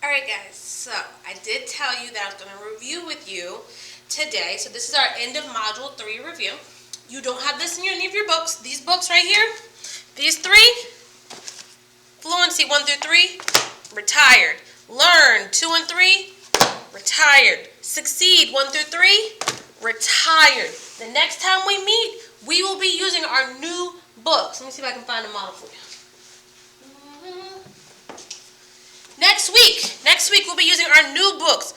Alright guys, so I did tell you that I was going to review with you today. So this is our end of Module 3 review. You don't have this in any of your books. These books right here, these three, Fluency 1 through 3, retired. Learn 2 and 3, retired. Succeed 1 through 3, retired. The next time we meet, we will be using our new books. Let me see if I can find a model for you. Next week we'll be using our new books.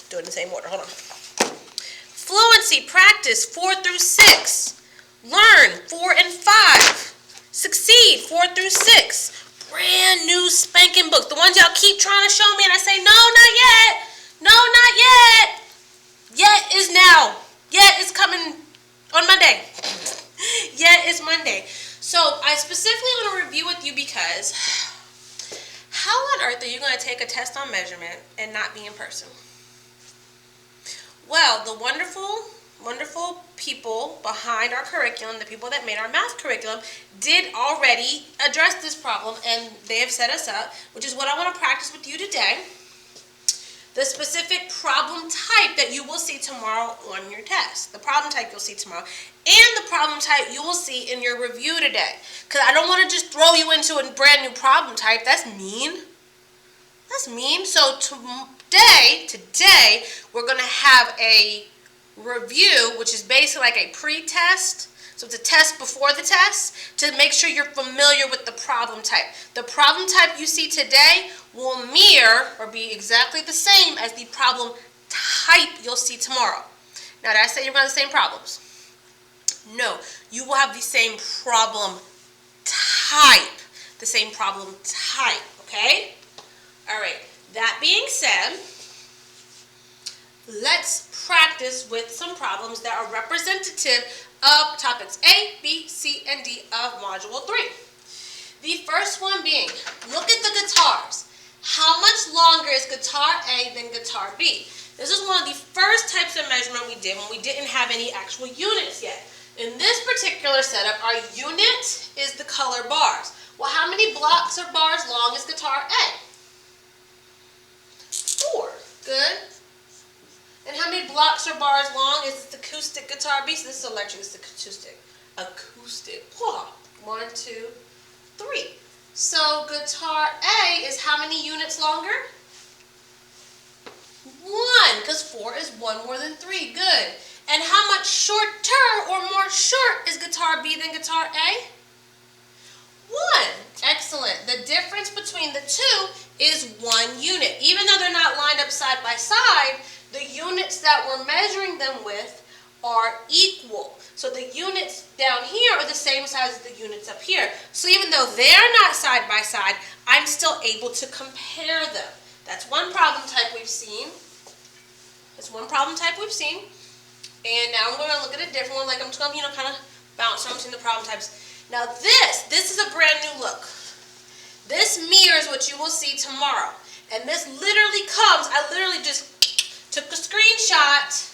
Do it in the same order. Hold on. Fluency Practice 4 through 6. Learn 4 and 5. Succeed 4 through 6. Brand new spanking books. The ones y'all keep trying to show me and I say, no, not yet. No, not yet. Yet is now. Yet is coming on Monday. Yet is Monday. So I specifically want to review with you because how on earth are you going to take a test on measurement and not be in person? Well, the wonderful people behind our curriculum, the people that made our math curriculum, did already address this problem, and they have set us up, which is what I want to practice with you today. The specific problem type that you will see tomorrow on your test. The problem type you'll see tomorrow. And the problem type you will see in your review today. Because I don't want to just throw you into a brand new problem type. That's mean. That's mean. So today we're going to have a review, which is basically like a pre-test. So it's a test before the test to make sure you're familiar with the problem type. The problem type you see today will mirror or be exactly the same as the problem type you'll see tomorrow. Now, did I say you're going to have the same problems? No, you will have the same problem type. The same problem type, okay? All right, that being said, let's practice with some problems that are representative of topics A, B, C, and D of Module 3. The first one being, look at the guitars. How much longer is guitar A than guitar B? This is one of the first types of measurement we did when we didn't have any actual units yet. In this particular setup, our unit is the color bars. Well, how many blocks or bars long is guitar A? 4. Good. And how many blocks or bars long is this acoustic guitar B? So this is electric, this is acoustic. Acoustic. 1, 2, 3. So guitar A is how many units longer? 1, because 4 is 1 more than 3. Good. And how much shorter or more short is guitar B than guitar A? 1. Excellent. The difference between the two is 1 unit. Even though they're not lined up side by side, the units that we're measuring them with are equal. So the units down here are the same size as the units up here. So even though they're not side by side, I'm still able to compare them. That's one problem type we've seen. That's one problem type we've seen. And now I'm going to look at a different one. Like I'm just going to, kind of bounce around between the problem types. Now this is a brand new look. This mirrors what you will see tomorrow. And this literally comes, I literally just took a screenshot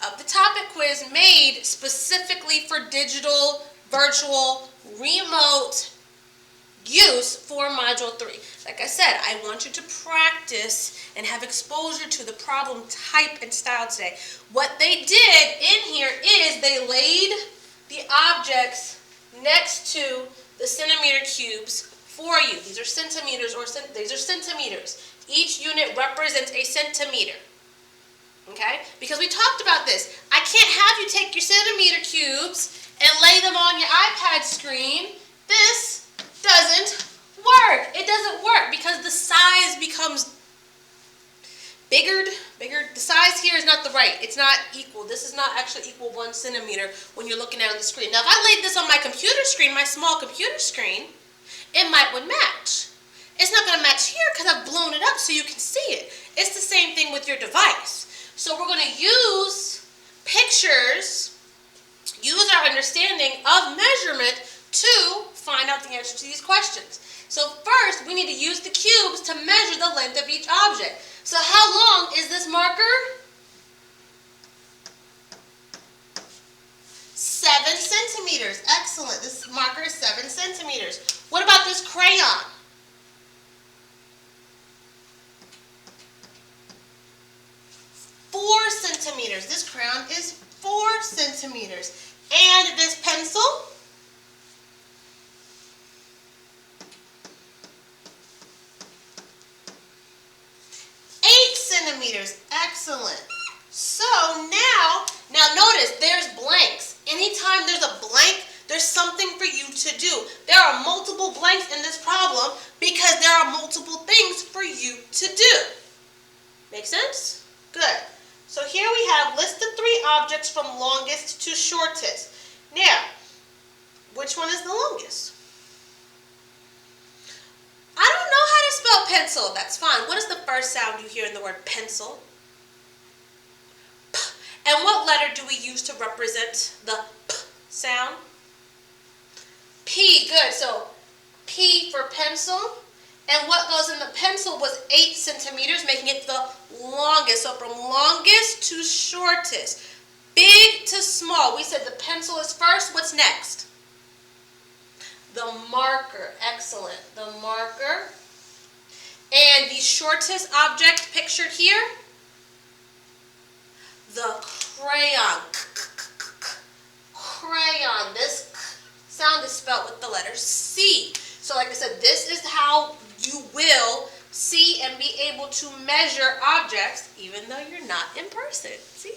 of the topic quiz made specifically for digital, virtual, remote use for Module 3. Like I said, I want you to practice and have exposure to the problem type and style today. What they did in here is they laid the objects next to the centimeter cubes for you. These are centimeters these are centimeters. Each unit represents a centimeter. Okay? Because we talked about this. I can't have you take your centimeter cubes and lay them on your iPad screen. This doesn't work. It doesn't work because the size becomes bigger. The size here is not the right. It's not equal. This is not actually equal 1 centimeter when you're looking at it on the screen. Now, if I laid this on my computer screen, my small computer screen, it would match. It's not going to match here because I've blown it up so you can see it. It's the same thing with your device. So we're going to use pictures, use our understanding of measurement to find out the answer to these questions. So first, we need to use the cubes to measure the length of each object. So how long is this marker? 7 centimeters. Excellent. This marker is 7 centimeters. What about this crayon? centimeters. This crayon is 4 centimeters. And this pencil, 8 centimeters. Excellent. So now notice there's blanks. Anytime there's a blank, there's something for you to do. There are multiple blanks in this problem because there are multiple things for you to do. Make sense? Good. So here we have list the 3 objects from longest to shortest. Now, which one is the longest? I don't know how to spell pencil. That's fine. What is the first sound you hear in the word pencil? P. And what letter do we use to represent the P sound? P. Good. So P for pencil. And what goes in the pencil was 8 centimeters, making it the longest. So from longest to shortest. Big to small. We said the pencil is first. What's next? The marker. Excellent. The marker. And the shortest object pictured here? The crayon. Crayon. This sound is spelled with the letter C. So like I said, this is how you will see and be able to measure objects even though you're not in person. See?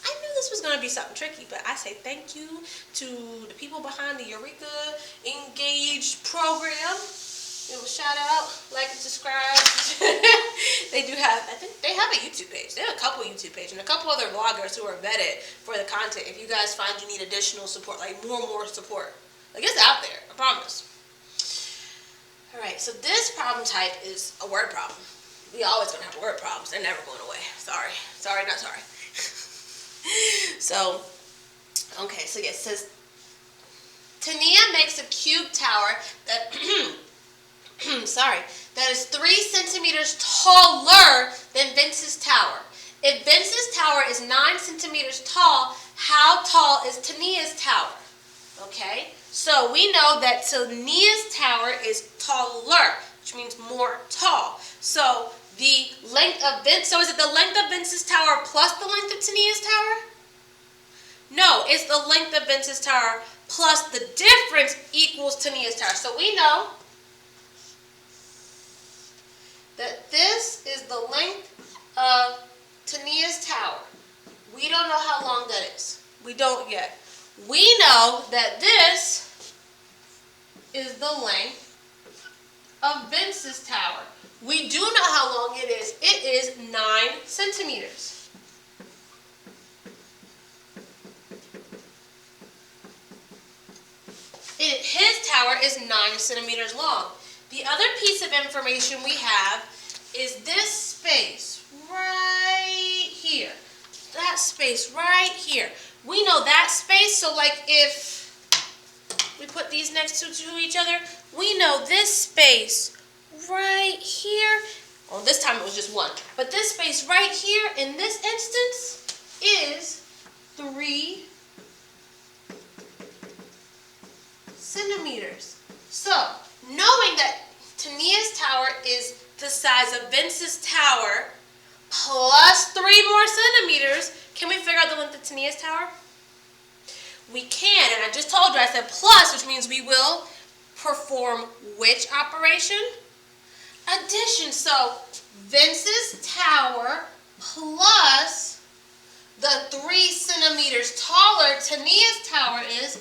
I knew this was going to be something tricky, but I say thank you to the people behind the Eureka Engaged program. Give a shout out, like and subscribe. They do have, I think they have a YouTube page. They have a couple YouTube pages and a couple other vloggers who are vetted for the content. If you guys find you need additional support, like more support, like it's out there, I promise. Alright, so this problem type is a word problem. We always gonna have word problems. They're never going away. Sorry. Sorry, not sorry. So, okay, so yeah, it says, Tania makes a cube tower that, that is 3 centimeters taller than Vince's tower. If Vince's tower is 9 centimeters tall, how tall is Tania's tower? Okay, so we know that Tania's tower is taller, which means more tall. So the length of Vince, so is it the length of Vince's tower plus the length of Tania's tower? No, it's the length of Vince's tower plus the difference equals Tania's tower. So we know that this is the length of Tania's tower. We don't know how long that is. We don't yet. We know that this is the length of Vince's tower. We do know how long it is. It is 9 centimeters. His tower is 9 centimeters long. The other piece of information we have is this space right here. That space right here. We know that space, so like if we put these next to each other, we know this space right here, well this time it was just 1, but this space right here in this instance is 3 centimeters. So, knowing that Tania's tower is the size of Vince's tower plus 3 more centimeters, can we figure out the length of Tania's tower? We can, and I just told you, I said plus, which means we will perform which operation? Addition. So Vince's tower plus the 3 centimeters taller Tania's tower is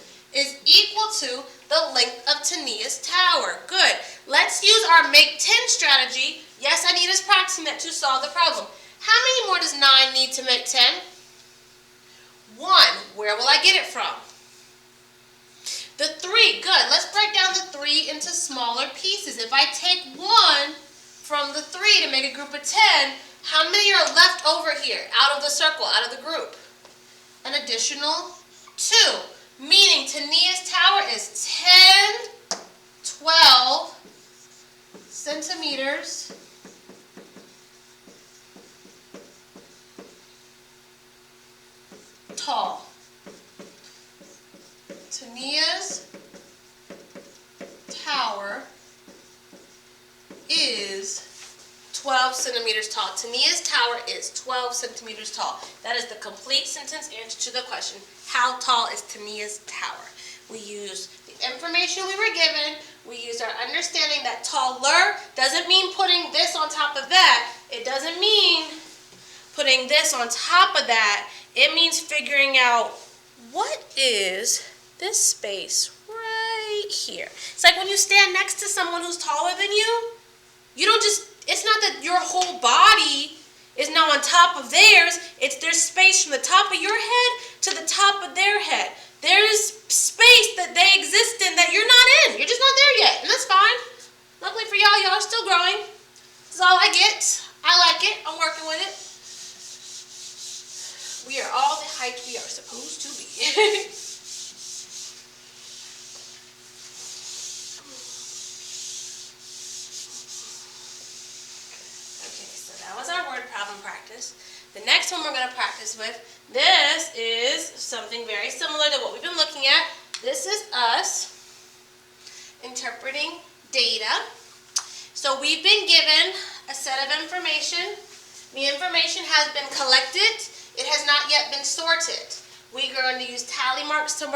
equal to the length of Tania's tower. Good. Let's use our make 10 strategy. Yes, I need us approximate to solve the problem. How many more does 9 need to make 10? 1. Where will I get it from? The 3. Good. Let's break down the 3 into smaller pieces. If I take 1 from the 3 to make a group of 10, how many are left over here, out of the circle, out of the group? An additional 2. Meaning Tania's tower is 10, 12 centimeters tall. Tania's tower is 12 centimeters tall. Tania's tower is 12 centimeters tall. That is the complete sentence answer to the question. How tall is Tania's tower? We use the information we were given. We used our understanding that taller doesn't mean putting this on top of that. It doesn't mean putting this on top of that. It means figuring out what is this space right here. It's like when you stand next to someone who's taller than you, you don't just, it's not that your whole body is now on top of theirs. It's there's space from the top of your head to the top of their head. There's space that they exist in that you're not in. You're just not there yet, and that's fine. Luckily for y'all, y'all are still growing. This is all I get. I like it. I'm working with it. We are all the height we are supposed to be. Okay, so that was our word problem practice. The next one we're going to practice with, this is something very similar to what we've been looking at. This is us interpreting data. So we've been given a set of information. The information has been collected. It has not yet been sorted. We're going to use tally marks to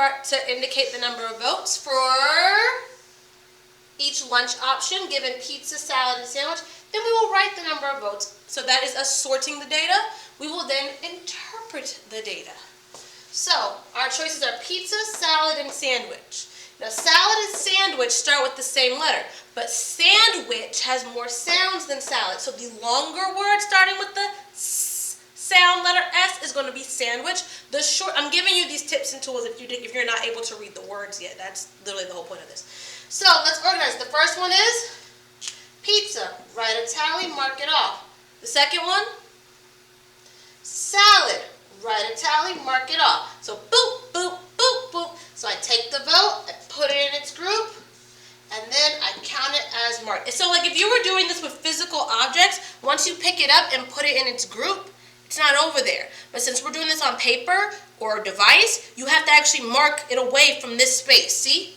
indicate the number of votes for each lunch option, given pizza, salad, and sandwich. Then we will write the number of votes. So that is us sorting the data. We will then interpret the data. So our choices are pizza, salad, and sandwich. Now salad and sandwich start with the same letter, but sandwich has more sounds than salad. So the longer word starting with the sound letter S is going to be sandwich. The short, I'm giving you these tips and tools if you're not able to read the words yet. That's literally the whole point of this. So let's organize. The first one is pizza. Write a tally, mark it off. The second one, salad. Write a tally, mark it off. So boop, boop, boop, boop. So I take the vote, I put it in its group, and then I count it as marked. So like if you were doing this with physical objects, once you pick it up and put it in its group, it's not over there. But since we're doing this on paper or a device, you have to actually mark it away from this space. See?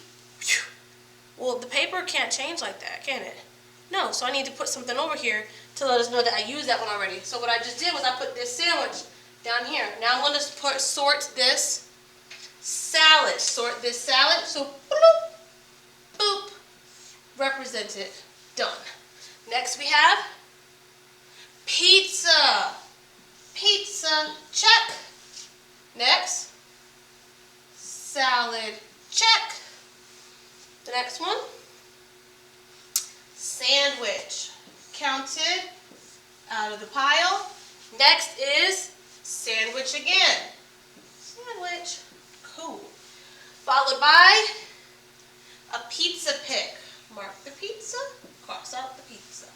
Well, the paper can't change like that, can it? No, so I need to put something over here to let us know that I used that one already. So what I just did was I put this sandwich down here. Now I'm going to sort this salad. Sort this salad. So bloop, boop, represented. Done. Next we have pizza. Pizza, check. Next, salad, check. The next one, sandwich, counted out of the pile. Next is sandwich again. Sandwich, cool. Followed by a pizza pick. Mark the pizza, cross out the pizza.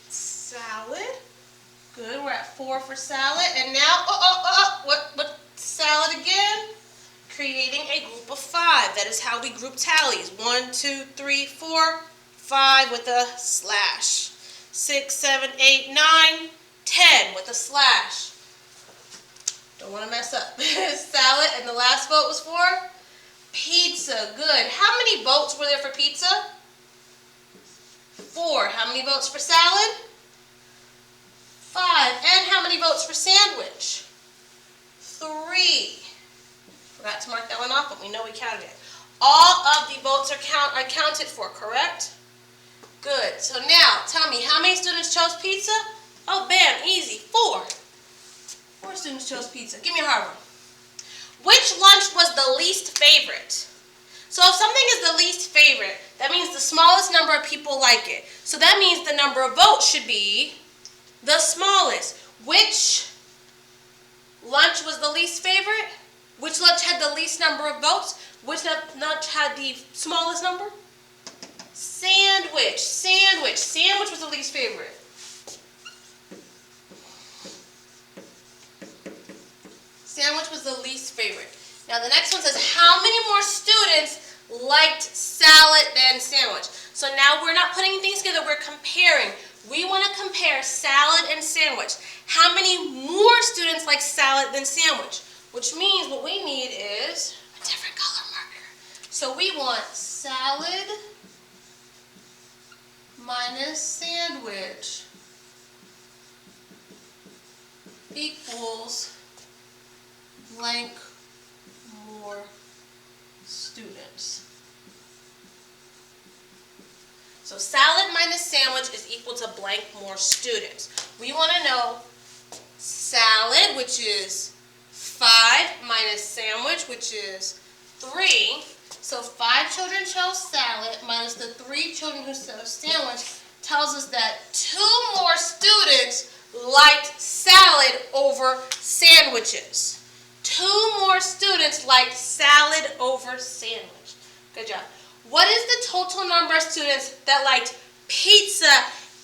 Salad. Good, we're at 4 for salad, and now, what salad again? Creating a group of 5. That is how we group tallies. 1, 2, 3, 4, 5 with a slash. 6, 7, 8, 9, 10 with a slash. Don't want to mess up. Salad, and the last vote was for pizza. Good. How many votes were there for pizza? 4. How many votes for salad? 5. And how many votes for sandwich? 3. Forgot to mark that one off, but we know we counted it. All of the votes are counted for, correct? Good. So now, tell me, how many students chose pizza? Oh, bam, easy. 4. 4 students chose pizza. Give me a hard one. Which lunch was the least favorite? So if something is the least favorite, that means the smallest number of people like it. So that means the number of votes should be the smallest. Which lunch was the least favorite? Which lunch had the least number of votes? Which lunch had the smallest number? Sandwich. Sandwich. Sandwich was the least favorite. Sandwich was the least favorite. Now the next one says, how many more students liked salad than sandwich? So now we're not putting things together, we're comparing. We want to compare salad and sandwich. How many more students like salad than sandwich? Which means what we need is a different color marker. So we want salad minus minus sandwich equals blank more students. So salad minus sandwich is equal to blank more students. We want to know salad, which is 5, minus sandwich, which is 3. So 5 children chose salad minus the 3 children who chose sandwich tells us that 2 more students liked salad over sandwiches. 2 more students liked salad over sandwich. Good job. What is the total number of students that liked pizza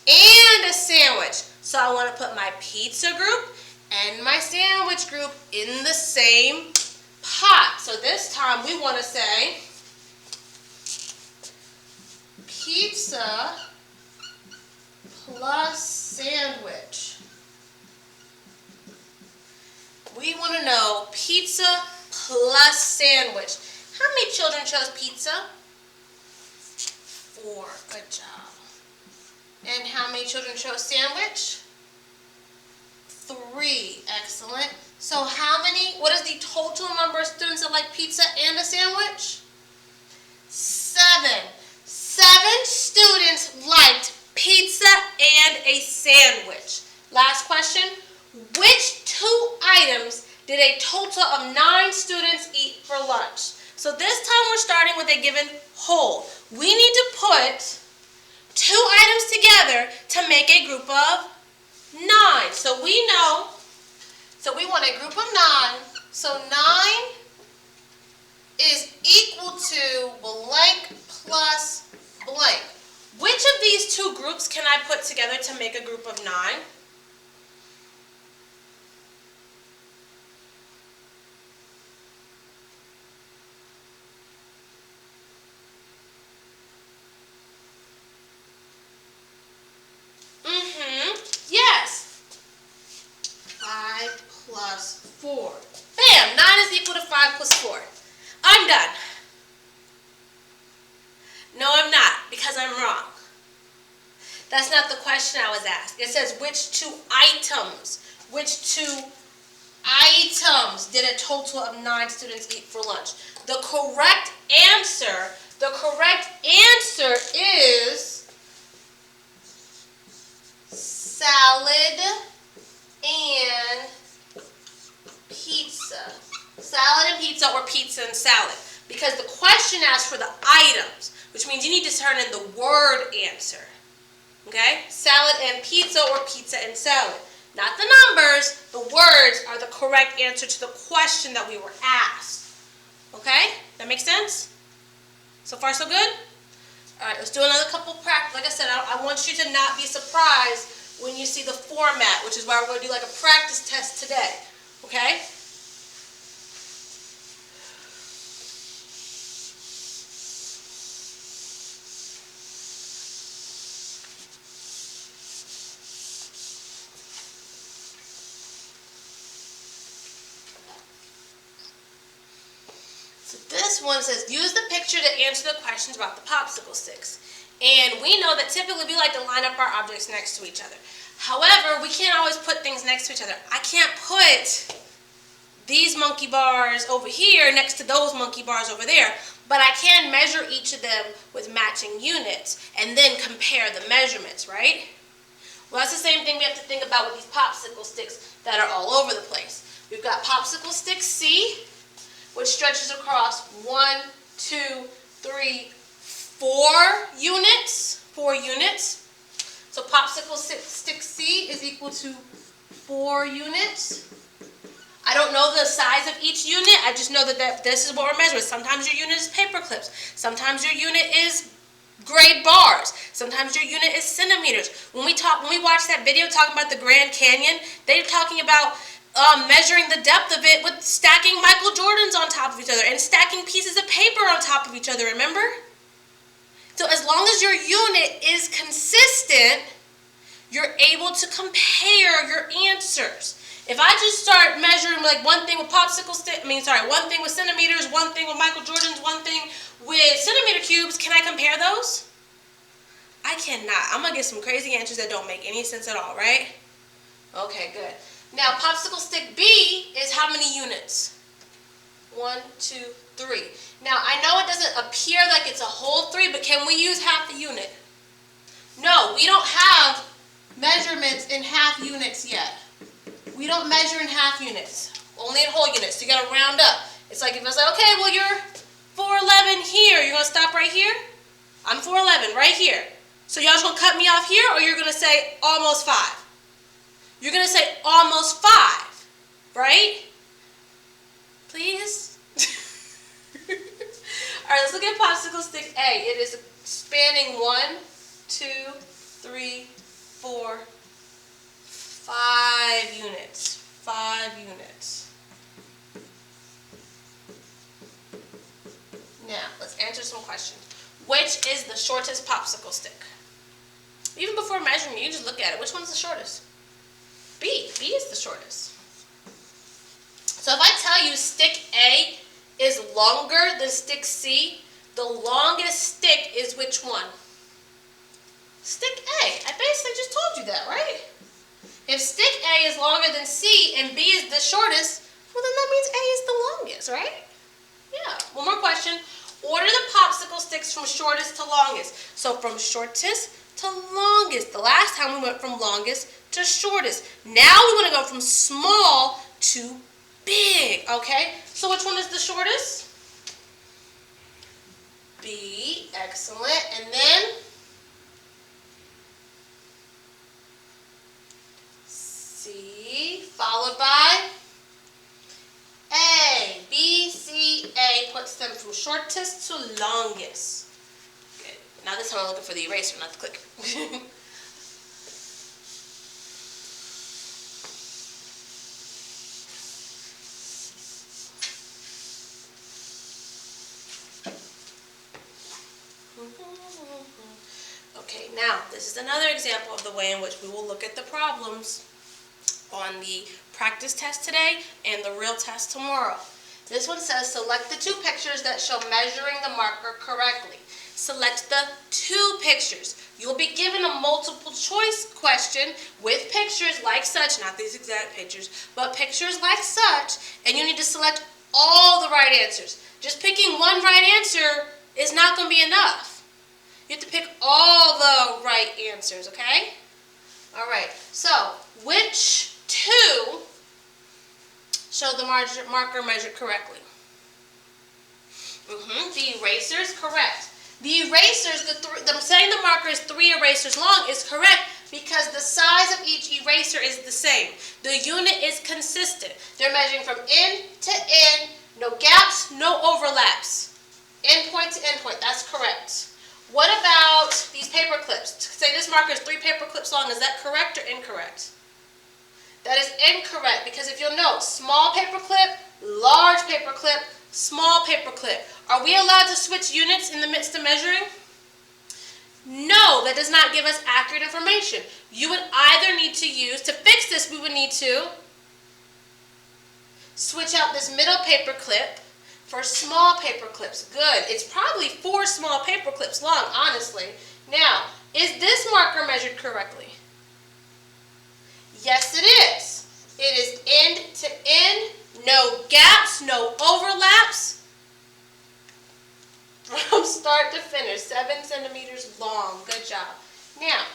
and a sandwich? So I want to put my pizza group and my sandwich group in the same pot. So this time we want to say pizza plus sandwich. We want to know pizza plus sandwich. How many children chose pizza? 4. Good job. And how many children chose sandwich? 3. Excellent. So what is the total number of students that like pizza and a sandwich? 7. 7 students liked pizza and a sandwich. Last question. Which 2 items did a total of 9 students eat for lunch? So this time we're starting with a given whole. We need to put 2 items together to make a group of 9. So we want a group of 9. So 9 is equal to blank plus blank. Which of these 2 groups can I put together to make a group of 9? Yes. 5 plus 4. Bam! 9 is equal to 5 plus 4. I'm done. No, I'm not, because I'm wrong. That's not the question I was asked. It says which 2 items did a total of 9 students eat for lunch? The correct answer is salad and pizza. Salad and pizza, or pizza and salad. Because the question asks for the items, which means you need to turn in the word answer. Okay? Salad and pizza, or pizza and salad. Not the numbers, the words are the correct answer to the question that we were asked. Okay? That makes sense? So far, so good? All right, let's do another couple practice. Like I said, I want you to not be surprised when you see the format, which is why we're going to do like a practice test today. Okay? So this one says, use the picture to answer the questions about the popsicle sticks. And we know that typically we like to line up our objects next to each other. However, we can't always put things next to each other. I can't put these monkey bars over here next to those monkey bars over there, but I can measure each of them with matching units and then compare the measurements, right? Well, that's the same thing we have to think about with these popsicle sticks that are all over the place. We've got popsicle stick C, which stretches across 1, 2, 3, 4 units. 4 units. So popsicle stick C is equal to 4 units. I don't know the size of each unit. I just know that this is what we're measuring. Sometimes your unit is paper clips. Sometimes your unit is grade bars. Sometimes your unit is centimeters. When we watch that video talking about the Grand Canyon, they're talking about measuring the depth of it with stacking Michael Jordans on top of each other and stacking pieces of paper on top of each other, remember? So as long as your unit is consistent, you're able to compare your answers. If I just start measuring like one thing with one thing with centimeters, one thing with Michael Jordans, one thing with centimeter cubes, can I compare those? I cannot. cannot. I'm going to get some crazy answers that don't make any sense at all, right? Okay, good. Now, popsicle stick B is how many units? 1, 2, 3. Now, I know it doesn't appear like it's a whole 3, but can we use half a unit? No, we don't have measurements in half units yet. We don't measure in half units, only in whole units. So you got to round up. It's like if I was like, okay, well, you're 411 here. You're going to stop right here? I'm 411 right here. So y'all just going to cut me off here, or you're going to say almost 5? You're going to say almost 5, right? Please? All right, let's look at popsicle stick A. It is spanning 1, 2, 3, 4, 5 units. 5 units. Now, let's answer some questions. Which is the shortest popsicle stick? Even before measuring, you just look at it. Which one's the shortest? B. B is the shortest. So if I tell you stick A is longer than stick C, the longest stick is which one? Stick A. I basically just told you that, right? If stick A is longer than C and B is the shortest, well then that means A is the longest, right? Yeah. One more question. Order the popsicle sticks from shortest to longest. So from shortest to longest. The last time we went from longest to shortest. Now we want to go from small to big, okay? So which one is the shortest? B, excellent. And then C, followed by A. B, C, A puts them from shortest to longest. Good. Now this time I'm looking for the eraser, not the clicker. Okay, now this is another example of the way in which we will look at the problems on the practice test today and the real test tomorrow. This one says select the 2 pictures that show measuring the marker correctly. Select the 2 pictures. You'll be given a multiple choice question with pictures like such, not these exact pictures, but pictures like such, and you need to select all the right answers. Just picking one right answer is not going to be enough. You have to pick all the right answers, okay? All right, so which 2 show the marker measured correctly? The erasers, correct. The erasers, them saying the marker is 3 erasers long is correct because the size of each eraser is the same. The unit is consistent. They're measuring from end to end, no gaps, no overlaps. Endpoint to endpoint, that's correct. What about these paper clips? Say this marker is 3 paper clips long. Is that correct or incorrect? That is incorrect because if you'll note, small paper clip, large paper clip, small paper clip. Are we allowed to switch units in the midst of measuring? No, that does not give us accurate information. You would either need to use, to fix this, we would need to switch out this middle paper clip for small paper clips. Good. It's probably 4 small paper clips long, honestly. Now, is this marker measured correctly? Yes, it is. It is end to end, no gaps, no overlaps. From start to finish, 7 centimeters long. Good job. Now,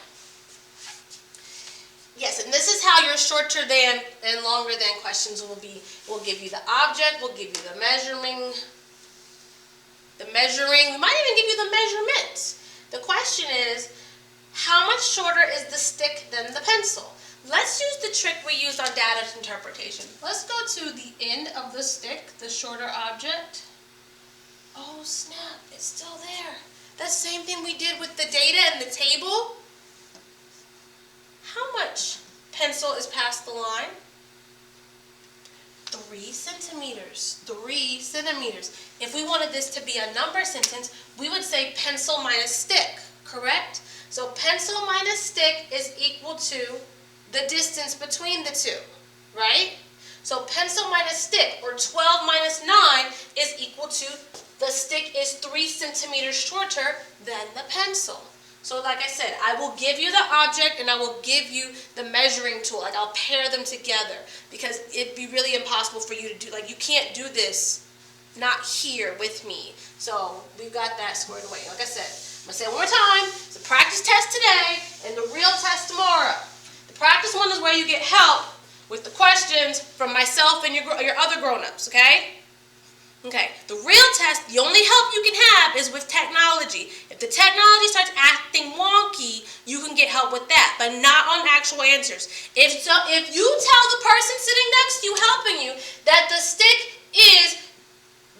yes, and this is how your shorter than and longer than questions will be. We'll give you the object, we'll give you the measuring, we might even give you the measurement. The question is, how much shorter is the stick than the pencil? Let's use the trick we used on data interpretation. Let's go to the end of the stick, the shorter object. Oh snap, it's still there. That same thing we did with the data and the table. How much pencil is past the line? 3 centimeters. 3 centimeters. If we wanted this to be a number sentence, we would say pencil minus stick, correct? So pencil minus stick is equal to the distance between the 2, right? So pencil minus stick, or 12 minus 9, is equal to the stick is 3 centimeters shorter than the pencil. So like I said, I will give you the object and I will give you the measuring tool. Like I'll pair them together because it'd be really impossible for you to do. Like you can't do this not here with me. So we've got that squared away. Like I said, I'm going to say it one more time. It's a practice test today and the real test tomorrow. The practice one is where you get help with the questions from myself and your other grown-ups, okay? Okay, the real test, the only help you can have is with technology. If the technology starts acting wonky, you can get help with that, but not on actual answers. If you tell the person sitting next to you helping you that the stick is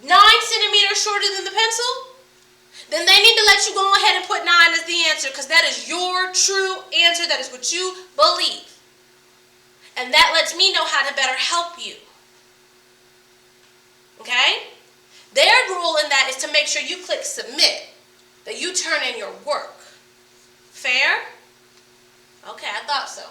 9 centimeters shorter than the pencil, then they need to let you go ahead and put 9 as the answer because that is your true answer. That is what you believe. And that lets me know how to better help you. Okay? Their rule in that is to make sure you click submit, that you turn in your work. Fair? Okay, I thought so.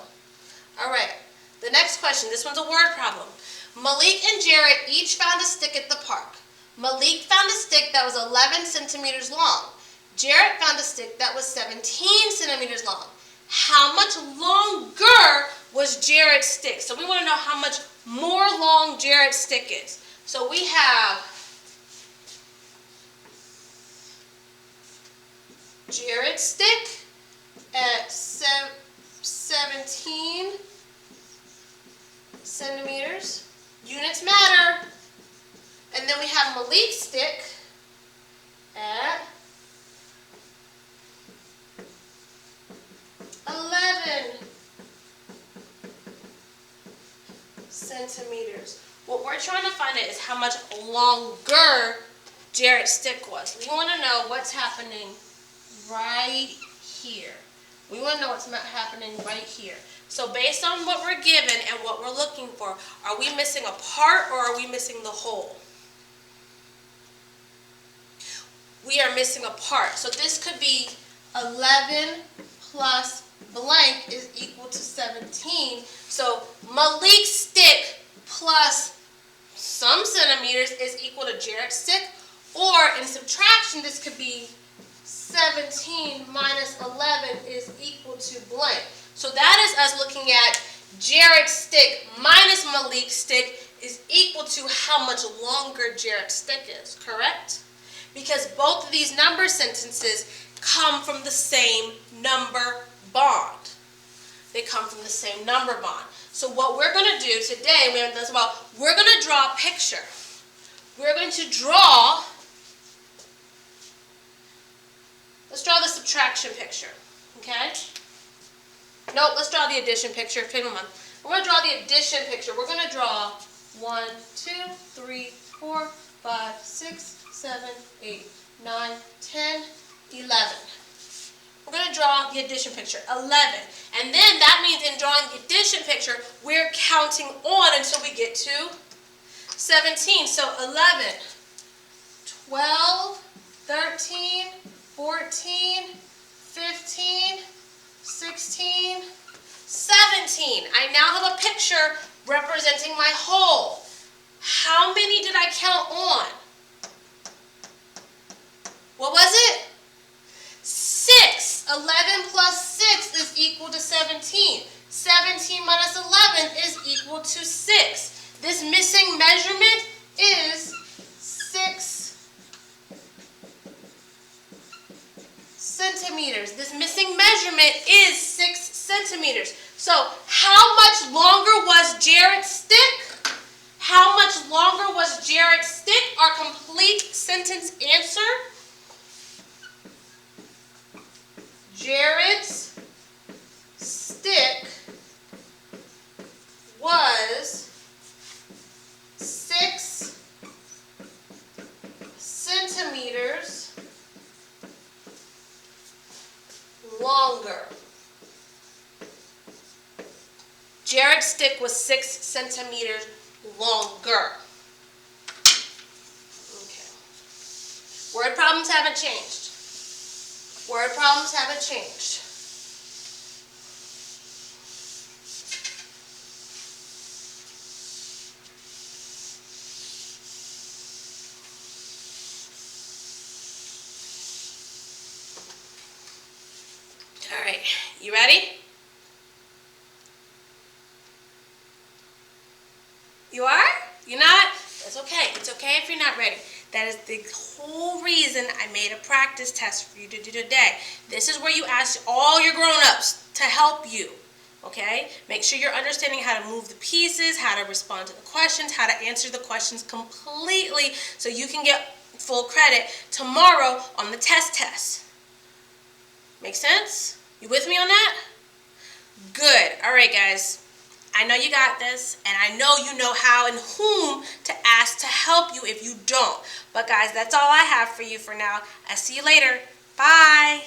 All right, the next question. This one's a word problem. Malik and Jared each found a stick at the park. Malik found a stick that was 11 centimeters long. Jared found a stick that was 17 centimeters long. How much longer was Jared's stick? So we want to know how much more long Jared's stick is. So we have Jared's stick at 17 centimeters. Units matter. And then we have Malik's stick at 11 centimeters. What we're trying to find out is how much longer Jared's stick was. We want to know what's happening right here. We want to know what's happening right here. So based on what we're given and what we're looking for, are we missing a part or are we missing the whole? We are missing a part. So this could be 11 plus blank is equal to 17. So Malik's stick plus some centimeters is equal to Jared's stick. Or in subtraction, this could be 17 minus 11 is equal to blank. So that is us looking at Jared's stick minus Malik's stick is equal to how much longer Jared's stick is, correct? Because both of these number sentences come from the same number bond. They come from the same number bond. So what we're going to do today, we haven't done this well, we're going to draw a picture. We're going to draw, let's draw the subtraction picture, okay? Nope, let's draw the addition picture. We're going to draw the addition picture. We're going to draw 1, 2, 3, 4, 5, 6, 7, 8, 9, 10, 11. We're going to draw the addition picture, 11. And then that means in drawing the addition picture, we're counting on until we get to 17. So 11, 12, 13, 14, 15, 16, 17. I now have a picture representing my whole. How many did I count on? What was it? 6. 11 plus 6 is equal to 17. 17 minus 11 is equal to 6. This missing measurement is 6 centimeters. This missing measurement is 6 centimeters. So how much longer was Jared's stick? How much longer was Jared's stick? Our complete sentence answer. Jared's stick was 6 centimeters longer. Jared's stick was 6 centimeters longer. Okay. Word problems haven't changed. Word problems haven't changed. All right, you ready? You are? You're not? That's okay. It's okay if you're not ready. That is the whole reason I made a practice test for you to do today. This is where you ask all your grown-ups to help you. Okay? Make sure you're understanding how to move the pieces, how to respond to the questions, how to answer the questions completely so you can get full credit tomorrow on the test. Make sense? You with me on that? Good. All right, guys. I know you got this, and I know you know how and whom to ask to help you if you don't. But guys, that's all I have for you for now. I'll see you later. Bye.